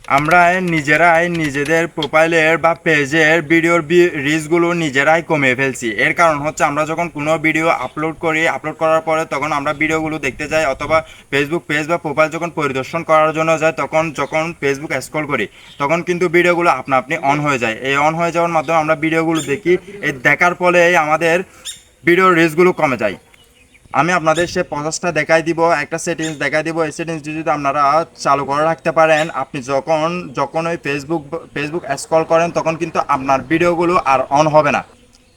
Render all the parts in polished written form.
আমরা নিজেরাই নিজেদের প্রোফাইলের বা পেজের ভিডিওর রিচগুলো নিজেরাই কমিয়ে ফেলছি। এর কারণ হচ্ছে আমরা যখন কোনো ভিডিও আপলোড করি, আপলোড করার পরে তখন আমরা ভিডিওগুলো দেখতে যাই, অথবা ফেসবুক পেজ বা প্রোফাইল যখন পরিদর্শন করার জন্য যায়, যখন ফেসবুক স্ক্রল করি তখন কিন্তু ভিডিওগুলো আপনা আপনি অন হয়ে যায়। এই অন হয়ে যাওয়ার মাধ্যমে আমরা ভিডিওগুলো দেখি, এই দেখার ফলে আমাদের ভিডিওর রিচগুলো কমে যায়। আমি আপনাদের সে প্রসেসটা দেখাই দিব, একটা সেটিংস দেখাই দিব। এই সেটিংস যদি আপনারা চালু করে রাখতে পারেন, আপনি যখন যখন ওই ফেসবুক স্ক্রল করেন তখন কিন্তু আপনার ভিডিওগুলো আর অন হবে না।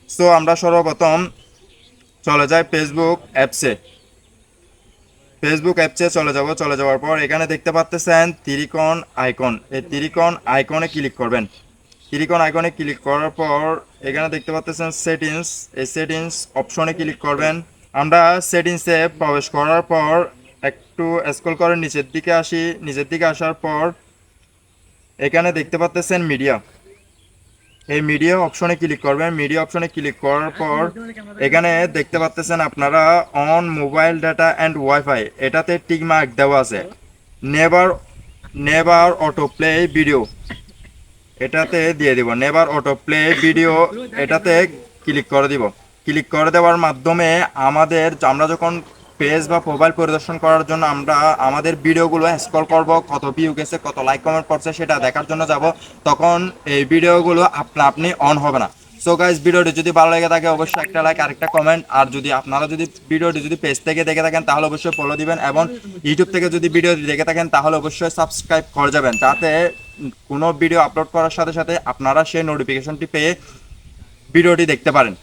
সো আমরা সর্বপ্রথম চলে যাই ফেসবুক অ্যাপসে চলে যাওয়ার পর এখানে দেখতে পাচ্ছেন ত্রিকোণ আইকন, এই ত্রিকোণ আইকনে ক্লিক করবেন। ত্রিকোণ আইকনে ক্লিক করার পর এখানে দেখতে পাচ্ছেন সেটিংস, এই সেটিংস অপশনে ক্লিক করবেন। আমরা সেটিংসে প্রবেশ করার পর একটু স্ক্রল করে নিচের দিকে আসার পর এখানে দেখতে পাচ্ছেন মিডিয়া, এই মিডিয়া অপশনে ক্লিক করবেন। মিডিয়া অপশনে ক্লিক করার পর এখানে দেখতে পাচ্ছেন আপনারা on mobile data and wifi, এটাতে টিক মার্ক দেওয়া আছে। Never never auto play video, এটাতে দিয়ে দিব নেভার অটো প্লে ভিডিও, এটাতে ক্লিক করে দিব। ক্লিক করে দেওয়ার মাধ্যমে আমরা যখন পেজ বা প্রোফাইল পরিদর্শন করার জন্য আমরা আমাদের ভিডিওগুলো স্ক্রল করব, কত ভিউ গেছে, কত লাইক কমেন্ট পড়ছে সেটা দেখার জন্য যাব, তখন এই ভিডিওগুলো আপনি অন হবে না। সো গাইস, ভিডিওটি যদি ভালো লেগে থাকে অবশ্যই একটা লাইক আর একটা কমেন্ট, আর যদি আপনারা ভিডিওটি পেজ থেকে দেখে থাকেন তাহলে অবশ্যই ফলো দিবেন, এবং ইউটিউব থেকে যদি ভিডিওটি দেখে থাকেন তাহলে অবশ্যই সাবস্ক্রাইব করে যাবেন, যাতে কোনো ভিডিও আপলোড করার সাথে সাথে আপনারা সেই নোটিফিকেশনটি পেয়ে ভিডিওটি দেখতে পারেন।